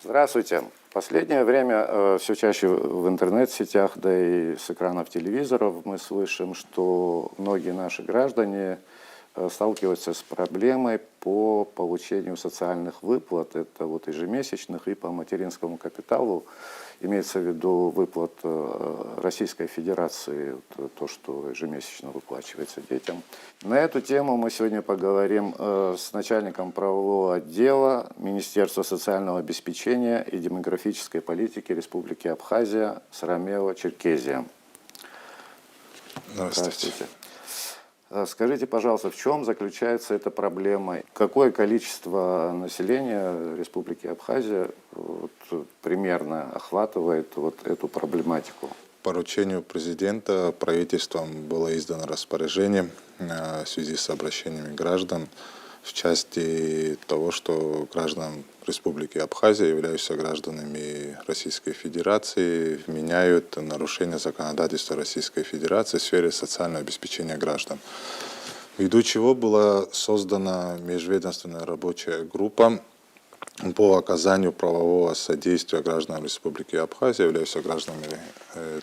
Здравствуйте. В последнее время все чаще в интернет-сетях, да и с экранов телевизоров мы слышим, что многие наши граждане сталкиваются с проблемой по получению социальных выплат. Это вот ежемесячных и по материнскому капиталу. Имеется в виду выплат Российской Федерации, то, что ежемесячно выплачивается детям. На эту тему мы сегодня поговорим с начальником правового отдела Министерства социального обеспечения и демографической политики Республики Абхазия Сарамео-Черкезия. Здравствуйте. Скажите, пожалуйста, в чем заключается эта проблема? Какое количество населения Республики Абхазия примерно охватывает эту проблематику? По поручению президента правительством было издано распоряжение в связи с обращениями граждан в части того, что граждан Республики Абхазия, являющиеся гражданами Российской Федерации, вменяют нарушение законодательства Российской Федерации в сфере социального обеспечения граждан. Ввиду чего была создана межведомственная рабочая группа по оказанию правового содействия гражданам Республики Абхазия, являющимся гражданами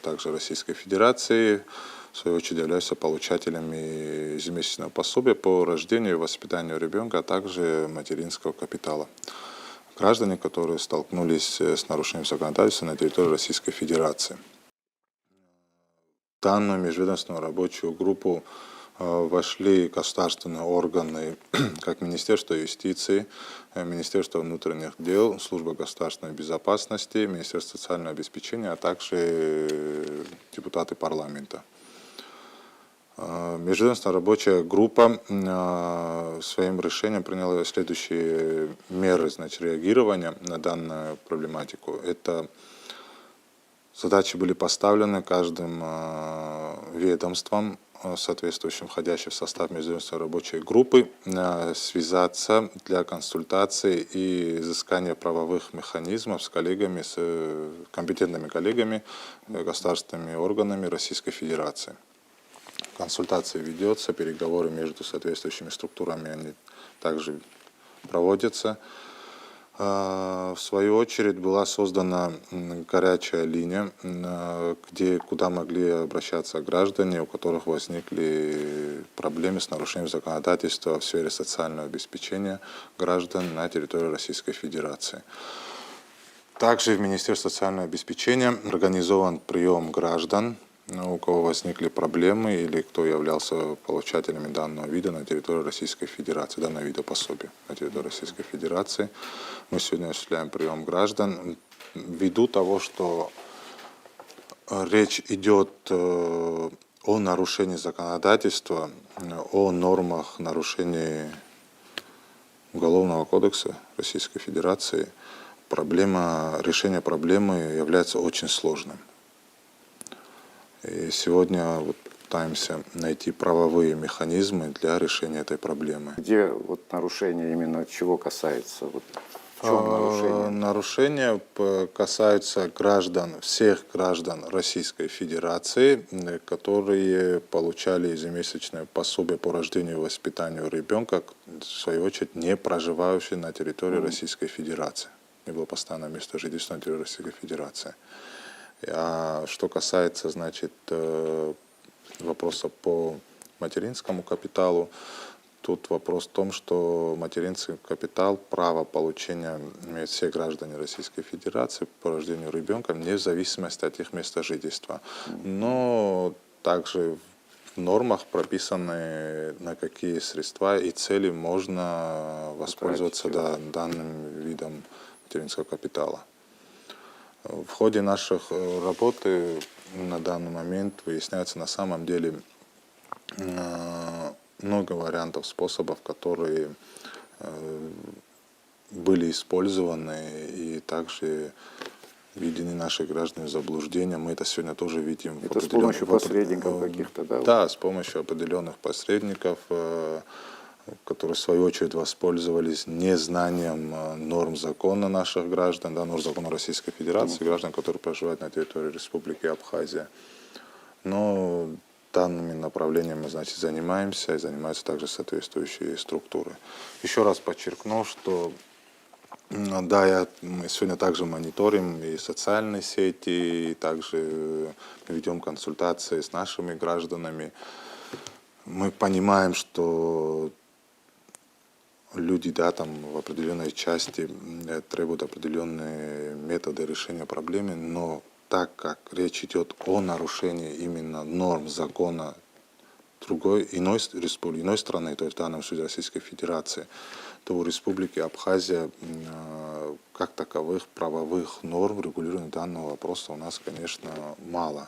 также Российской Федерации, в свою очередь являются получателями ежемесячного пособия по рождению и воспитанию ребенка, а также материнского капитала. Граждане, которые столкнулись с нарушением законодательства на территории Российской Федерации. В данную межведомственную рабочую группу вошли государственные органы, как Министерство юстиции, Министерство внутренних дел, Служба государственной безопасности, Министерство социального обеспечения, а также депутаты парламента. Межведомственная рабочая группа своим решением приняла следующие меры реагирования на данную проблематику. Это задачи были поставлены каждым ведомством, соответствующим входящим в состав межведомственной рабочей группы, связаться для консультации и изыскания правовых механизмов с коллегами, с компетентными коллегами, государственными органами Российской Федерации. Консультация ведется, переговоры между соответствующими структурами они также проводятся. В свою очередь была создана горячая линия, куда могли обращаться граждане, у которых возникли проблемы с нарушением законодательства в сфере социального обеспечения граждан на территории Российской Федерации. Также в Министерстве социального обеспечения организован прием граждан, у кого возникли проблемы или кто являлся получателями данного вида на территории Российской Федерации, данного вида пособия на территории Российской Федерации. Мы сегодня осуществляем прием граждан ввиду того, что речь идет о нарушении законодательства, о нормах нарушения Уголовного кодекса Российской Федерации. Решение проблемы является очень сложным. И сегодня пытаемся найти правовые механизмы для решения этой проблемы. Где нарушение именно чего касается? В чем нарушение? Нарушения касаются всех граждан Российской Федерации, которые получали ежемесячное пособие по рождению и воспитанию ребенка, в свою очередь не проживающие на территории Российской Федерации. Не было постоянного места жительства на территории Российской Федерации. А что касается, вопроса по материнскому капиталу, тут вопрос в том, что материнский капитал, право получения имеют все граждане Российской Федерации по рождению ребенка, вне зависимости от их места жительства. Но также в нормах прописаны, на какие средства и цели можно воспользоваться данным видом материнского капитала. В ходе наших работы на данный момент выясняется на самом деле много вариантов, способов, которые были использованы и также введены наши граждане в заблуждение. Мы это сегодня тоже видим. Это с помощью посредников каких-то, да? Да, с помощью определенных посредников, которые в свою очередь воспользовались незнанием норм закона наших граждан, норм закона Российской Федерации, граждан, которые проживают на территории Республики Абхазия. Но данными направлениями мы, занимаемся, и занимаются также соответствующие структуры. Еще раз подчеркну, что Да, мы сегодня также мониторим и социальные сети, и также ведем консультации с нашими гражданами. Мы понимаем, что люди, да, там в определенной части требуют определенные методы решения проблемы, но так как речь идет о нарушении именно норм закона другой, иной страны, то есть в данном случае Российской Федерации, то у Республики Абхазия как таковых правовых норм регулирования данного вопроса у нас, конечно, мало.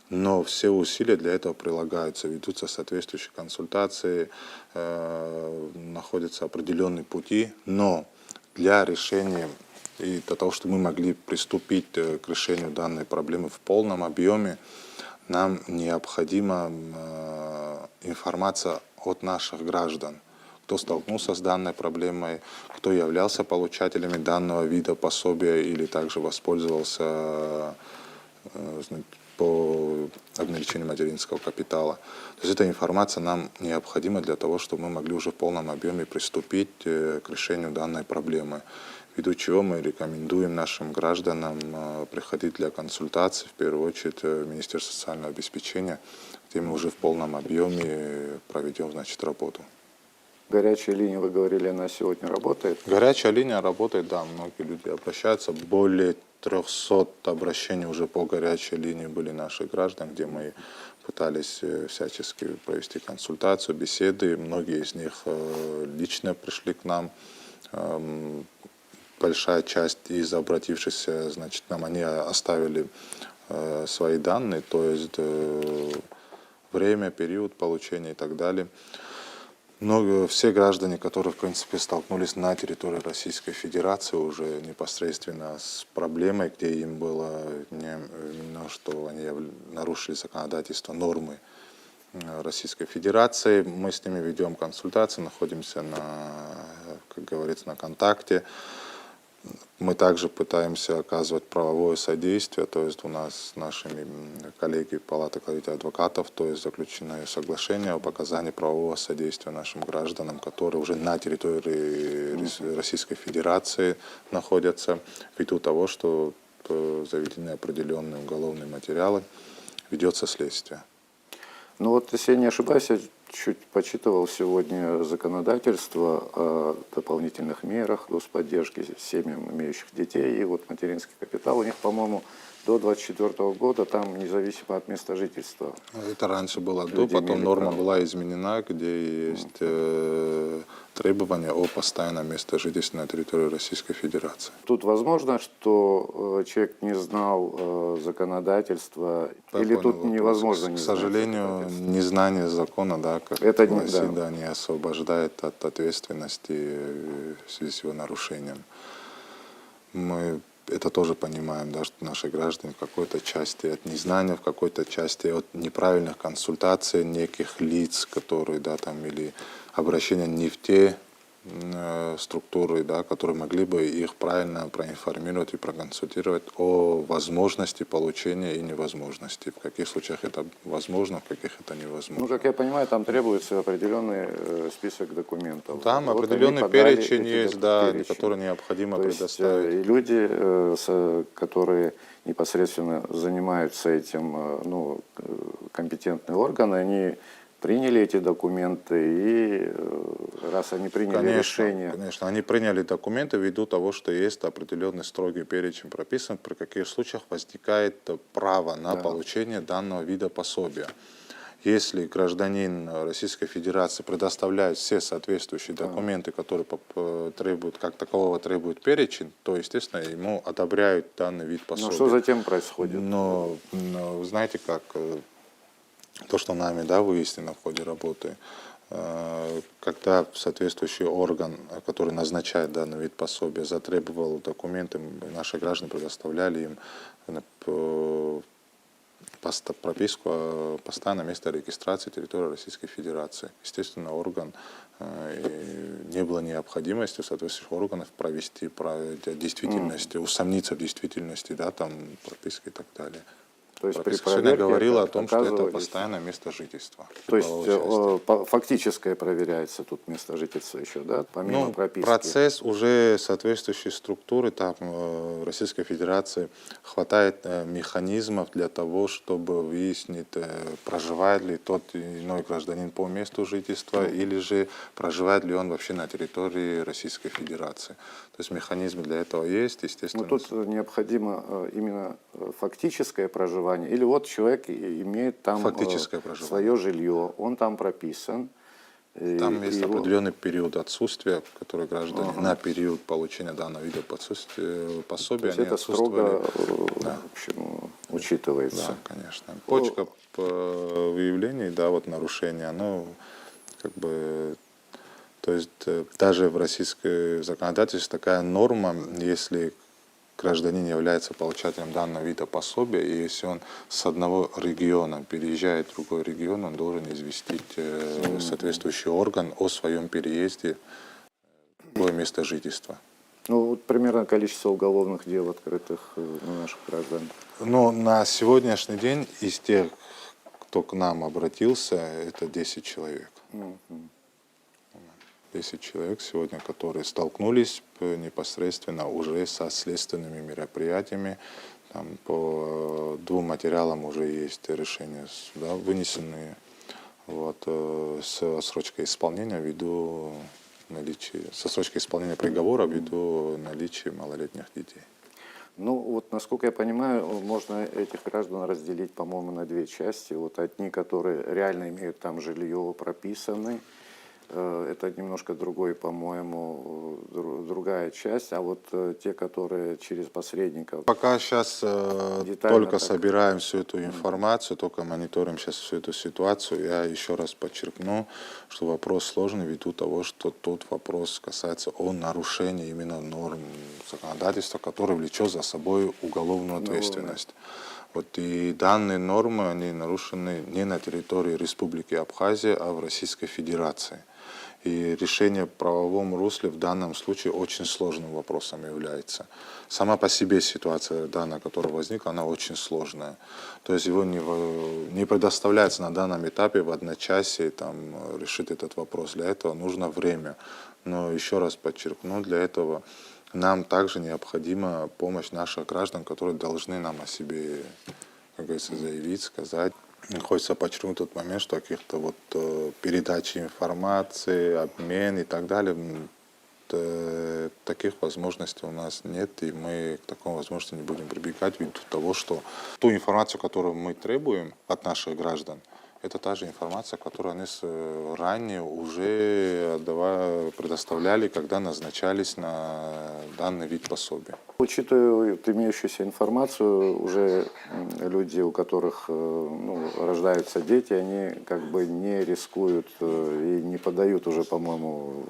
Но все усилия для этого прилагаются, ведутся соответствующие консультации, находятся определенные пути, но для решения и для того, чтобы мы могли приступить к решению данной проблемы в полном объеме, нам необходима информация от наших граждан, кто столкнулся с данной проблемой, кто являлся получателями данного вида пособия или также воспользовался по обналичению материнского капитала. То есть эта информация нам необходима для того, чтобы мы могли уже в полном объеме приступить к решению данной проблемы. Ввиду чего мы рекомендуем нашим гражданам приходить для консультаций, в первую очередь, в Министерство социального обеспечения, где мы уже в полном объеме проведем, значит, работу. Горячая линия, вы говорили, она сегодня работает? Горячая линия работает, да, многие люди обращаются. Более 300 обращений уже по горячей линии были наших граждан, где мы пытались всячески провести консультацию, беседы. Многие из них лично пришли к нам. Большая часть из обратившихся, значит, нам они оставили свои данные, то есть время, период получения и так далее. Но все граждане, которые, в принципе, столкнулись на территории Российской Федерации уже непосредственно с проблемой, где им было именно, что они нарушили законодательство, нормы Российской Федерации, мы с ними ведем консультации, находимся как говорится, на контакте. Мы также пытаемся оказывать правовое содействие, то есть у нас с нашими коллегами Палаты адвокатов, то есть заключено соглашение об оказании правового содействия нашим гражданам, которые уже на территории Российской Федерации находятся, ввиду того, что заведены определенные уголовные материалы, ведется следствие. Ну вот, если я не ошибаюсь, я чуть почитывал сегодня законодательство о дополнительных мерах господдержки семьям, имеющих детей, и вот материнский капитал у них, по-моему, до 2024 года, там независимо от места жительства. Это раньше было до, Люди потом имели норма право. была изменена, где есть требования о постоянном местожительстве на территории Российской Федерации. Тут возможно, что человек не знал законодательства, Я или понял тут вопрос. невозможно не К знать сожалению, законодательства? незнание закона, да, как Это в России, да. да, не освобождает от ответственности в связи с его нарушением. Мы это тоже понимаем, да, что наши граждане в какой-то части от незнания, в какой-то части от неправильных консультаций неких лиц, которые, да, там, или обращения не в те структуры, да, которые могли бы их правильно проинформировать и проконсультировать о возможности получения и невозможности. В каких случаях это возможно, в каких это невозможно. Ну, как я понимаю, там требуется определенный список документов. Там Вот определенный они подали перечень эти есть, да, перечень. который необходимо То есть предоставить. и люди, которые непосредственно занимаются этим, ну, компетентные органы, они приняли эти документы, и раз они приняли решение... Конечно, они приняли документы ввиду того, что есть определенный строгий перечень прописан, при каких случаях возникает право на получение данного вида пособия. Если гражданин Российской Федерации предоставляет все соответствующие документы, которые требуют, как такового требует перечень, то, естественно, ему одобряют данный вид пособия. Ну, что затем происходит? Но вы знаете как, то, что нами, да, выяснено в ходе работы, когда соответствующий орган, который назначает данный вид пособия, затребовал документы, наши граждане предоставляли им прописку о постоянном месте регистрации территории Российской Федерации. Естественно, орган не было необходимости у соответствующих органов провести действительности, усомниться в действительности, да, там, прописки и так далее. То есть при прописка сегодня проверке говорила о том, что это оказывались- постоянное место жительства. То есть Типового части. фактическое проверяется тут место жительства еще, да, помимо Ну, прописки? процесс уже соответствующей структуры, там в Российской Федерации хватает механизмов для того, чтобы выяснить, проживает ли тот или иной гражданин по месту жительства, или же проживает ли он вообще на территории Российской Федерации. То есть механизмы для этого есть, Ну, естественно. тут необходимо именно фактическое проживание, или вот человек имеет там Фактическое проживание. свое жилье, он там прописан. Там есть его- определенный период отсутствия, который граждане на период получения данного вида То пособия, есть они это строго отсутствовали. в общем, учитывается. Да, конечно. Почка по выявлению, да, вот нарушения, оно как бы, то есть даже в российской законодательстве такая норма, если гражданин является получателем данного вида пособия, и если он с одного региона переезжает в другой регион, он должен известить соответствующий орган о своем переезде в другое место жительства. Ну, вот примерно количество уголовных дел, открытых на наших граждан. Но на сегодняшний день из тех, кто к нам обратился, это 10 человек. 10 человек сегодня, которые столкнулись непосредственно уже со следственными мероприятиями. Там по 2 материалам уже есть решения суда вынесенные, вот, с отсрочкой исполнения ввиду наличия, с отсрочкой исполнения приговора ввиду наличия малолетних детей. Ну, вот, насколько я понимаю, можно этих граждан разделить, по-моему, на две части. Вот одни, которые реально имеют там жилье, прописаны, это немножко другой, по-моему, другая часть. А вот те, которые через посредников... Пока сейчас только так. собираем всю эту информацию, только мониторим сейчас всю эту ситуацию. Я еще раз подчеркну, что вопрос сложный ввиду того, что тот вопрос касается о нарушении именно норм законодательства, которое влечет за собой уголовную ответственность. Вот и данные нормы, они нарушены не на территории Республики Абхазия, а в Российской Федерации. И решение в правовом русле в данном случае очень сложным вопросом является. Сама по себе ситуация, данная, которая возникла, она очень сложная. То есть его не предоставляется на данном этапе в одночасье там, решить этот вопрос. Для этого нужно время. Но еще раз подчеркну, для этого нам также необходима помощь наших граждан, которые должны нам о себе, как говорится, заявить, сказать. Хочется подчеркнуть тот момент, что каких-то вот передачи информации, обмен и так далее, таких возможностей у нас нет, и мы к такому возможности не будем прибегать ввиду того, что ту информацию, которую мы требуем от наших граждан, это та же информация, которую они ранее уже предоставляли, когда назначались на данный вид пособия. Учитывая вот имеющуюся информацию, уже люди, у которых ну, рождаются дети, они как бы не рискуют и не подают уже, по-моему,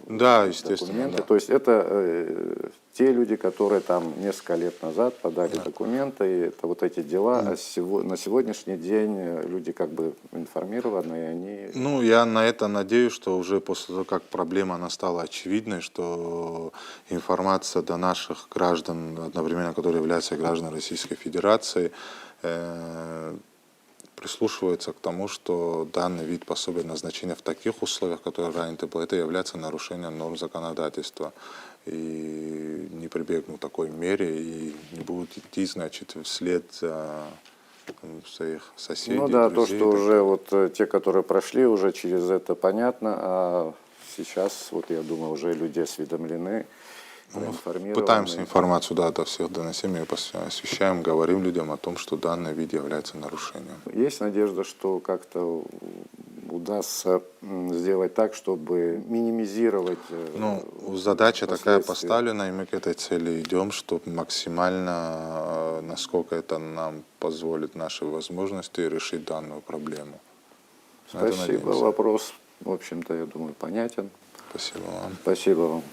Да, естественно, документы. да. То есть это те люди, которые там несколько лет назад подали документы, и это вот эти дела. А на сегодняшний день люди как бы информированы, и они... Ну, я на это надеюсь, что уже после того, как проблема она стала очевидной, что информация до наших граждан, одновременно которые являются гражданами Российской Федерации, прислушивается к тому, что данный вид пособия назначения в таких условиях, которые ранее было, это является нарушением норм законодательства. И не прибегнут к такой мере и не будут идти, значит, вслед за своих соседей, Ну да, друзей. то, что уже вот те, которые прошли уже через это, понятно, а сейчас, вот я думаю, уже люди осведомлены, проинформированы. Пытаемся информацию до всех доносим, ее освещаем, говорим людям о том, что данный вид является нарушением. Есть надежда, что как-то удастся сделать так, чтобы минимизировать Ну, задача такая последствия. поставлена, и мы к этой цели идем, чтобы максимально, насколько это нам позволит наши возможности, решить данную проблему. На это Спасибо, надеемся. вопрос, в общем-то, я думаю, понятен. Спасибо вам. Спасибо вам.